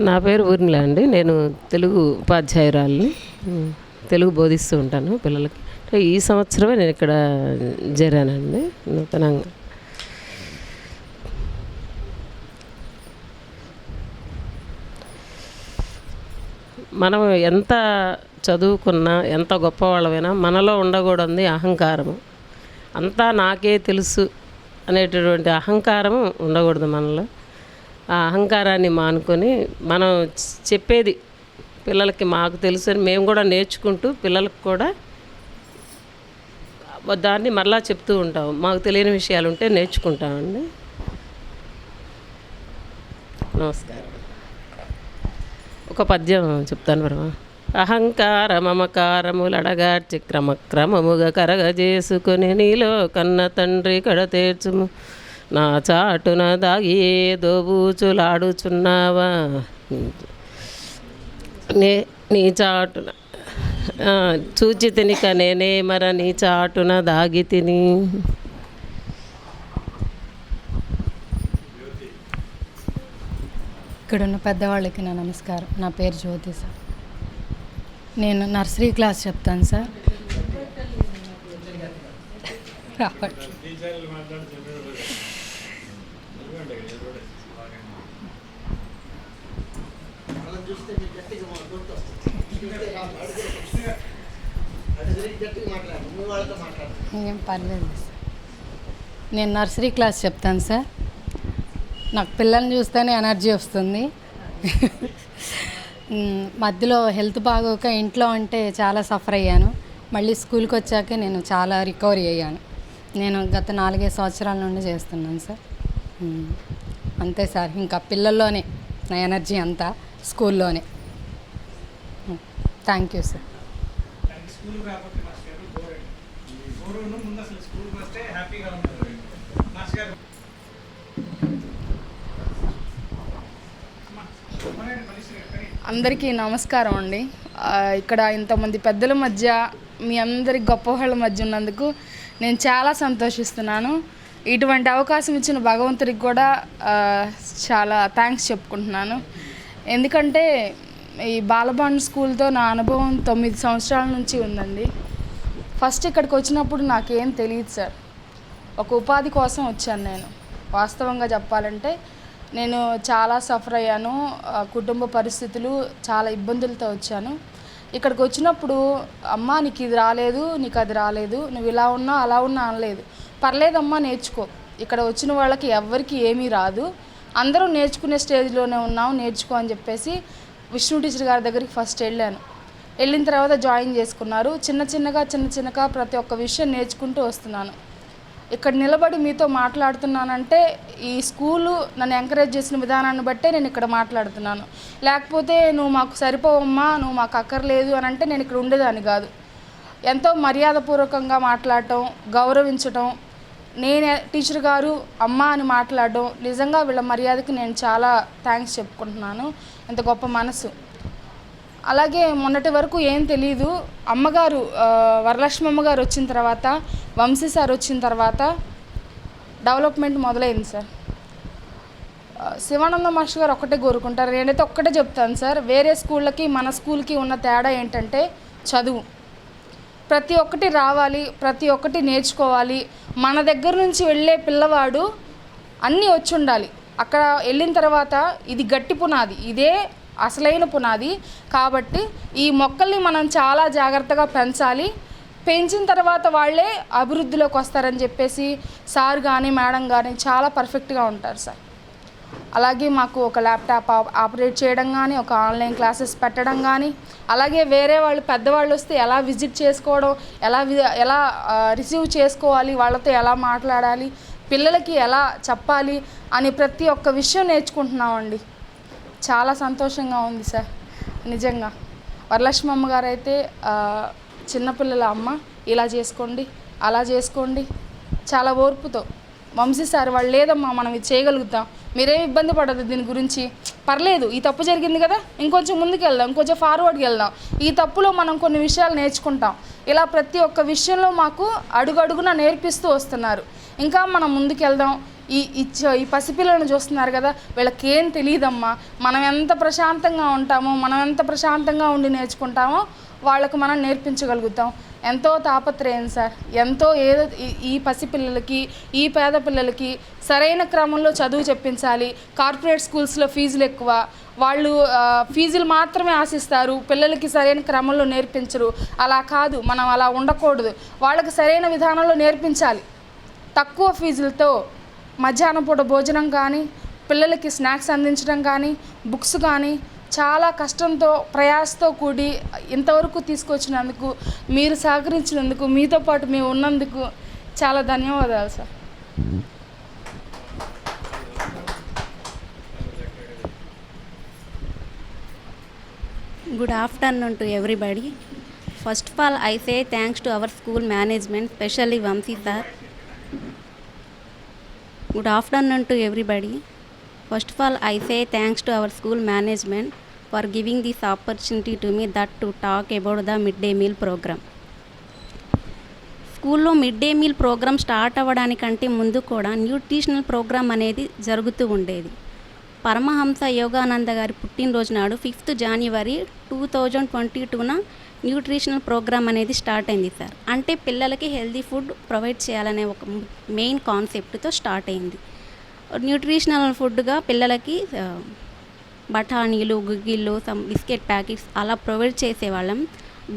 నా పేరు ఊర్మిళ అండి. నేను తెలుగు ఉపాధ్యాయురాలిని. తెలుగు బోధిస్తూ ఉంటాను పిల్లలకి. ఈ సంవత్సరమే నేను ఇక్కడ చేరానండి నూతనంగా. మనం ఎంత చదువుకున్నా, ఎంత గొప్పవాళ్ళమైనా మనలో ఉండకూడదు అహంకారము. అంతా నాకే తెలుసు అనేటటువంటి అహంకారము ఉండకూడదు మనలో. ఆ అహంకారాన్ని మానుకొని మనం చెప్పేది పిల్లలకి మాకు తెలుసు అని మేము కూడా నేర్చుకుంటూ పిల్లలకు కూడా దాన్ని మరలా చెప్తూ ఉంటాం. మాకు తెలియని విషయాలు ఉంటే నేర్చుకుంటామండి. నమస్కారం. ఒక పద్యం చెప్తాను బ్రహ్మ. అహంకార మమకారములడగార్చి క్రమక్రమముగా కరగజేసుకొని నీలో కన్న తండ్రి కడతేర్చుము. నా చాటున దాగి దోబూచులాడుచున్నావా, నీ చాటున చూచి తినిక నేనే మర నీ చాటున దాగి తిని. ఇక్కడున్న పెద్దవాళ్ళకి నా నమస్కారం. నా పేరు జ్యోతి సార్. నేను నర్సరీ క్లాస్ చెప్తాను సార్. ఏం పర్లేదు సార్. నేను నర్సరీ క్లాస్ చెప్తాను సార్. నాకు పిల్లల్ని చూస్తేనే ఎనర్జీ వస్తుంది. మధ్యలో హెల్త్ బాగోక ఇంట్లో ఉంటే చాలా సఫర్ అయ్యాను. మళ్ళీ స్కూల్కి వచ్చాకే నేను చాలా రికవరీ అయ్యాను. నేను గత 4-5 సంవత్సరాల నుండి చేస్తున్నాను సార్. అంతే సార్. ఇంకా పిల్లల్లోనే నా ఎనర్జీ అంతా, స్కూల్లోనే. Thank you sir. అందరికీ నమస్కారం అండి. ఇక్కడ ఇంతమంది పెద్దల మధ్య, మీ అందరి గొప్పవాళ్ళ మధ్య ఉన్నందుకు నేను చాలా సంతోషిస్తున్నాను. ఇటువంటి అవకాశం ఇచ్చిన భగవంతుడికి కూడా చాలా థ్యాంక్స్ చెప్పుకుంటున్నాను. ఎందుకంటే ఈ బాలబాండ్ స్కూల్తో నా అనుభవం 9 సంవత్సరాల నుంచి ఉందండి. ఫస్ట్ ఇక్కడికి వచ్చినప్పుడు నాకేం తెలియదు సార్. ఒక ఉపాధి కోసం వచ్చాను నేను. వాస్తవంగా చెప్పాలంటే నేను చాలా సఫర్ అయ్యాను. కుటుంబ పరిస్థితులు, చాలా ఇబ్బందులతో వచ్చాను. ఇక్కడికి వచ్చినప్పుడు అమ్మ నీకు ఇది రాలేదు, నీకు అది రాలేదు, నువ్వు ఇలా ఉన్నా అలా ఉన్నా అనలేదు. పర్లేదమ్మా, నేర్చుకో. ఇక్కడ వచ్చిన వాళ్ళకి ఎవ్వరికి ఏమీ రాదు, అందరూ నేర్చుకునే స్టేజ్లోనే ఉన్నావు, నేర్చుకో అని చెప్పేసి విష్ణు టీచర్ గారి దగ్గరికి ఫస్ట్ వెళ్ళాను. వెళ్ళిన తర్వాత జాయిన్ చేసుకున్నారు. చిన్న చిన్నగా ప్రతి ఒక్క విషయం నేర్చుకుంటూ వస్తున్నాను. ఇక్కడ నిలబడి మీతో మాట్లాడుతున్నానంటే ఈ స్కూలు నన్ను ఎంకరేజ్ చేసిన విధానాన్ని బట్టే నేను ఇక్కడ మాట్లాడుతున్నాను. లేకపోతే నువ్వు మాకు సరిపోవమ్మా, నువ్వు మాకు అక్కర్లేదు అని అంటే నేను ఇక్కడ ఉండేదాన్ని కాదు. ఎంతో మర్యాదపూర్వకంగా మాట్లాడటం, గౌరవించటం, నేనే టీచర్ గారు అమ్మ అని మాట్లాడడం, నిజంగా వీళ్ళ మర్యాదకి నేను చాలా థ్యాంక్స్ చెప్పుకుంటున్నాను. ఎంత గొప్ప మనసు. అలాగే మొన్నటి వరకు ఏం తెలీదు. అమ్మగారు వరలక్ష్మి అమ్మగారు వచ్చిన తర్వాత, వంశీ సార్ వచ్చిన తర్వాత డెవలప్మెంట్ మొదలైంది సార్. శివానంద మాస్టర్ గారు ఒక్కటే కోరుకుంటారు, నేనైతే ఒక్కటే చెప్తాను సార్. వేరే స్కూళ్ళకి మన స్కూల్కి ఉన్న తేడా ఏంటంటే చదువు. ప్రతి ఒక్కటి రావాలి, ప్రతి ఒక్కటి నేర్చుకోవాలి. మన దగ్గర నుంచి వెళ్ళే పిల్లవాడు అన్నీ వచ్చి ఉండాలి. అక్కడ వెళ్ళిన తర్వాత ఇది గట్టి పునాది, ఇదే అసలైన పునాది. కాబట్టి ఈ మొక్కల్ని మనం చాలా జాగ్రత్తగా పెంచాలి. పెంచిన తర్వాత వాళ్ళే అభివృద్ధిలోకి వస్తారని చెప్పేసి సార్ కానీ మేడం కానీ చాలా పర్ఫెక్ట్గా ఉంటారు సార్. అలాగే మాకు ఒక ల్యాప్టాప్ ఆపరేట్ చేయడం కానీ, ఒక ఆన్లైన్ క్లాసెస్ పెట్టడం కానీ, అలాగే వేరే వాళ్ళు పెద్దవాళ్ళు వస్తే ఎలా విజిట్ చేసుకోవడం, ఎలా రిసీవ్ చేసుకోవాలి, వాళ్ళతో ఎలా మాట్లాడాలి, పిల్లలకి ఎలా చెప్పాలి అని ప్రతి ఒక్క విషయం నేర్చుకుంటున్నామండి. చాలా సంతోషంగా ఉంది సార్. నిజంగా వరలక్ష్మి అమ్మగారు అయితే చిన్నపిల్లల అమ్మ, ఇలా చేసుకోండి, అలా చేసుకోండి, చాలా ఓర్పుతో. వంశీ సార్ వాళ్ళు లేదమ్మా మనం ఇది చేయగలుగుతాం, మీరేం ఇబ్బంది పడదు దీని గురించి, పర్లేదు, ఈ తప్పు జరిగింది కదా, ఇంకొంచెం ముందుకు వెళ్దాం, ఇంకొంచెం ఫార్వర్డ్కి వెళ్దాం, ఈ తప్పులో మనం కొన్ని విషయాలు నేర్చుకుంటాం. ఇలా ప్రతి ఒక్క విషయంలో మాకు అడుగడుగున నేర్పిస్తూ వస్తున్నారు. ఇంకా మనం ముందుకు వెళ్దాం, ఈ పసిపిల్లలను చూస్తున్నారు కదా, వీళ్ళకి ఏం తెలియదమ్మా. మనం ఎంత ప్రశాంతంగా ఉంటామో, మనం ఎంత ప్రశాంతంగా ఉండి నేర్చుకుంటామో వాళ్ళకు మనం నేర్పించగలుగుతాం. ఎంతో తాపత్రయం సార్, ఎంతో ఏదో ఈ పసిపిల్లలకి, ఈ పేద పిల్లలకి సరైన క్రమంలో చదువు చెప్పించాలి. కార్పొరేట్ స్కూల్స్లో ఫీజులు ఎక్కువ, వాళ్ళు ఫీజులు మాత్రమే ఆశిస్తారు, పిల్లలకి సరైన క్రమంలో నేర్పించరు. అలా కాదు, మనం అలా ఉండకూడదు. వాళ్ళకి సరైన విధానంలో నేర్పించాలి. తక్కువ ఫీజులతో మధ్యాహ్నం పూట భోజనం కానీ, పిల్లలకి స్నాక్స్ అందించడం కానీ, బుక్స్ కానీ చాలా కష్టంతో ప్రయాసతో కూడి ఇంతవరకు తీసుకొచ్చినందుకు, మీరు సహకరించినందుకు, మీతో పాటు మేము ఉన్నందుకు చాలా ధన్యవాదాలు sir. Good afternoon to everybody. First of all, I say thanks to our school management, especially Vamsi sir. Good afternoon to everybody. First of all, I say thanks to our school management for giving this opportunity to me that to talk about the midday meal program. స్కూల్లో midday meal programme start అవ్వడానికంటే ముందు కూడా nutritional programme అనేది జరుగుతూ ఉండేది. పరమహంస యోగానంద గారి పుట్టినరోజు నాడు 5th January 2022న న్యూట్రిషనల్ ప్రోగ్రామ్ అనేది స్టార్ట్ అయింది సార్. అంటే పిల్లలకి హెల్తీ ఫుడ్ ప్రొవైడ్ చేయాలనే ఒక మెయిన్ కాన్సెప్ట్తో స్టార్ట్ అయింది. న్యూట్రిషనల్ ఫుడ్గా పిల్లలకి బఠానీలు, గుగ్గిళ్ళు, బిస్కెట్ ప్యాకెట్స్ అలా ప్రొవైడ్ చేసేవాళ్ళం.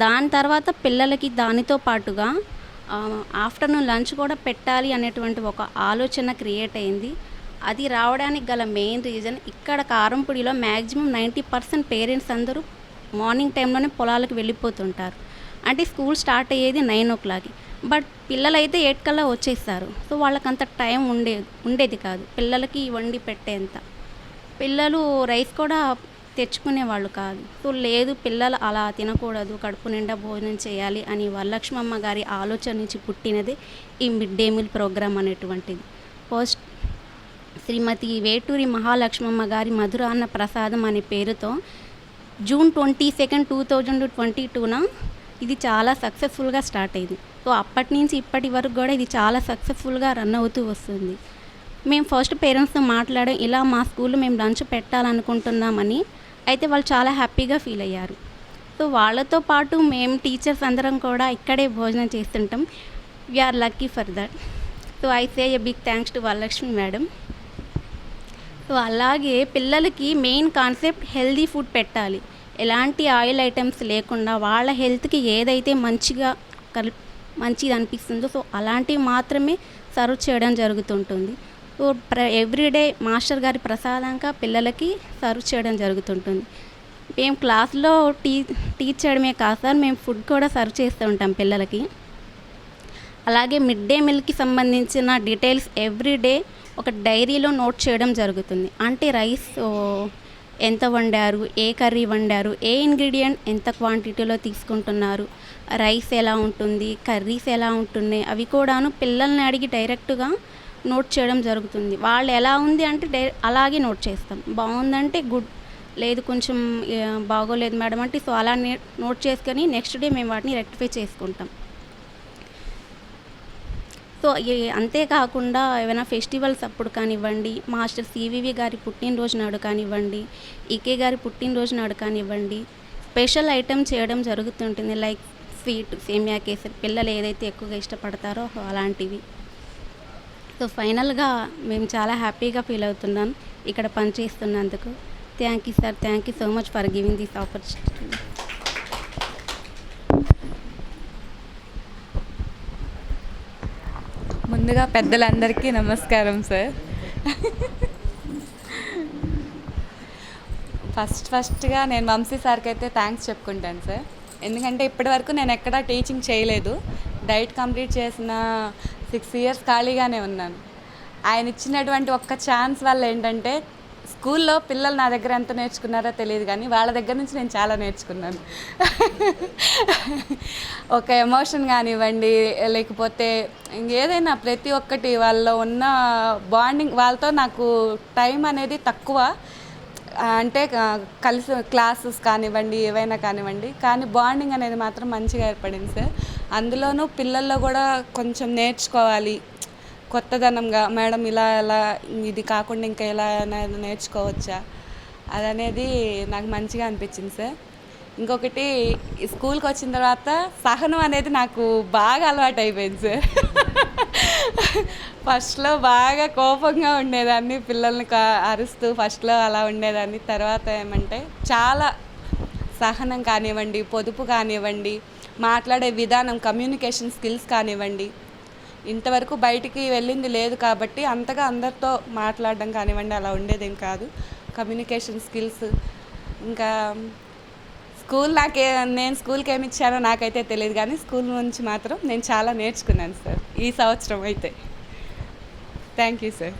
దాని తర్వాత పిల్లలకి దానితో పాటుగా ఆఫ్టర్నూన్ లంచ్ కూడా పెట్టాలి అనేటువంటి ఒక ఆలోచన క్రియేట్ అయింది. అది రావడానికి గల మెయిన్ రీజన్, ఇక్కడ కారంపొడిలో మ్యాక్సిమం 90% పేరెంట్స్ అందరూ మార్నింగ్ టైంలోనే పొలాలకు వెళ్ళిపోతుంటారు. అంటే స్కూల్ స్టార్ట్ అయ్యేది 9 o'clock, బట్ పిల్లలైతే 8 కల్లా వచ్చేస్తారు. సో వాళ్ళకంత టైం ఉండేది కాదు పిల్లలకి వండి పెట్టేంత. పిల్లలు రైస్ కూడా తెచ్చుకునేవాళ్ళు కాదు. సో లేదు, పిల్లలు అలా తినకూడదు, కడుపు నిండా భోజనం చేయాలి అని వరలక్ష్మమ్మ గారి ఆలోచన నుంచి పుట్టినదే ఈ మిడ్ డే మీల్ ప్రోగ్రామ్ అనేటువంటిది. ఫస్ట్ శ్రీమతి వేటూరి మహాలక్ష్మమ్మ గారి మధురాన్న ప్రసాదం అనే పేరుతో June 22, 2022న ఇది చాలా సక్సెస్ఫుల్గా స్టార్ట్ అయింది. సో అప్పటి నుంచి ఇప్పటి వరకు కూడా ఇది చాలా సక్సెస్ఫుల్గా రన్ అవుతూ వస్తుంది. మేము ఫస్ట్ పేరెంట్స్తో మాట్లాడాం, ఇలా మా స్కూల్లో మేము లంచ్ పెట్టాలనుకుంటున్నామని. అయితే వాళ్ళు చాలా హ్యాపీగా ఫీల్ అయ్యారు. సో వాళ్ళతో పాటు మేము టీచర్స్ అందరం కూడా ఇక్కడే భోజనం చేస్తుంటాం. We are lucky for that. So I say a big thanks to Varalakshmi madam. So అలాగే పిల్లలకి మెయిన్ కాన్సెప్ట్ హెల్దీ ఫుడ్ పెట్టాలి, ఎలాంటి ఆయిల్ ఐటమ్స్ లేకుండా వాళ్ళ హెల్త్కి ఏదైతే మంచిది అనిపిస్తుందో సో అలాంటివి మాత్రమే సర్వ్ చేయడం జరుగుతుంటుంది. సో ఎవ్రీడే మాస్టర్ గారి ప్రసాదంగా పిల్లలకి సర్వ్ చేయడం జరుగుతుంటుంది. మేము క్లాస్లో టీచ్ చేయడమే కాదు సార్, మేము ఫుడ్ కూడా సర్వ్ చేస్తూ ఉంటాం పిల్లలకి. అలాగే మిడ్ డే మీల్కి సంబంధించిన డీటెయిల్స్ ఎవ్రీడే ఒక డైరీలో నోట్ చేయడం జరుగుతుంది. అంటే రైస్ ఎంత వండారు, ఏ కర్రీ వండారు, ఏ ఇంగ్రీడియంట్ ఎంత క్వాంటిటీలో తీసుకుంటున్నారు, రైస్ ఎలా ఉంటుంది, కర్రీస్ ఎలా ఉంటున్నాయి, అవి కూడాను పిల్లల్ని అడిగి డైరెక్ట్గా నోట్ చేయడం జరుగుతుంది. వాళ్ళు ఎలా ఉంది అంటే అలాగే నోట్ చేస్తాం. బాగుందంటే గుడ్, లేదు కొంచెం బాగోలేదు మేడం అంటే సో అలా నోట్ చేసుకొని నెక్స్ట్ డే మేము వాటిని రెక్టిఫై చేసుకుంటాం. సో అంతేకాకుండా ఏమైనా ఫెస్టివల్స్ అప్పుడు కానివ్వండి, మాస్టర్ సివివి గారి పుట్టినరోజు నాడు కానివ్వండి, ఈకే గారి పుట్టినరోజు నాడు కానివ్వండి, స్పెషల్ ఐటమ్ చేయడం జరుగుతుంటుంది. లైక్ స్వీట్, సేమియా కేసరి, పిల్లలు ఏదైతే ఎక్కువగా ఇష్టపడతారో అలాంటివి. సో ఫైనల్గా మేము చాలా హ్యాపీగా ఫీల్ అవుతున్నాను ఇక్కడ పనిచేస్తున్నందుకు. Thank you sir, thank you so much for giving this opportunity. ముందుగా పెద్దలందరికీ నమస్కారం సార్. ఫస్ట్గా నేను వంశీ సార్కి అయితే థ్యాంక్స్ చెప్పుకుంటాను సార్. ఎందుకంటే ఇప్పటివరకు నేను ఎక్కడా టీచింగ్ చేయలేదు. డైట్ కంప్లీట్ చేసిన 6 years ఖాళీగానే ఉన్నాను. ఆయన ఇచ్చినటువంటి ఒక్క ఛాన్స్ వల్ల ఏంటంటే స్కూల్లో పిల్లలు నా దగ్గర ఎంత నేర్చుకున్నారో తెలియదు, కానీ వాళ్ళ దగ్గర నుంచి నేను చాలా నేర్చుకున్నాను. ఒక ఎమోషన్ కానివ్వండి, లేకపోతే ఇంకేదైనా ప్రతి ఒక్కటి వాళ్ళలో ఉన్న బాండింగ్, వాళ్ళతో నాకు టైం అనేది తక్కువ. అంటే కలిసి క్లాసెస్ కానివ్వండి, ఏవైనా కానివ్వండి, కానీ బాండింగ్ అనేది మాత్రం మంచిగా ఏర్పడింది సార్. అందులోనూ పిల్లల్లో కూడా కొంచెం నేర్చుకోవాలి, కొత్తదనంగా మేడం ఇలా ఎలా ఇది కాకుండా ఇంకా ఎలా నేర్చుకోవచ్చా అదనేది నాకు మంచిగా అనిపించింది సార్. ఇంకొకటి ఈ స్కూల్కి వచ్చిన తర్వాత సహనం అనేది నాకు బాగా అలవాటు అయిపోయింది సార్. ఫస్ట్లో బాగా కోపంగా ఉండేదాన్ని, పిల్లల్ని అరుస్తూ ఫస్ట్లో అలా ఉండేదాన్ని. తర్వాత ఏమంటే చాలా సహనం కానివ్వండి, పొదుపు కానివ్వండి, మాట్లాడే విధానం, కమ్యూనికేషన్ స్కిల్స్ కానివ్వండి, ఇంతవరకు బయటికి వెళ్ళింది లేదు కాబట్టి అంతగా అందరితో మాట్లాడడం కానివ్వండి అలా ఉండేదేం కాదు. కమ్యూనికేషన్ స్కిల్స్ ఇంకా స్కూల్ నేను స్కూల్కి ఏమి ఇచ్చానో నాకైతే తెలియదు, కానీ స్కూల్ నుంచి మాత్రం నేను చాలా నేర్చుకున్నాను సార్ ఈ సంవత్సరం అయితే. Thank you sir.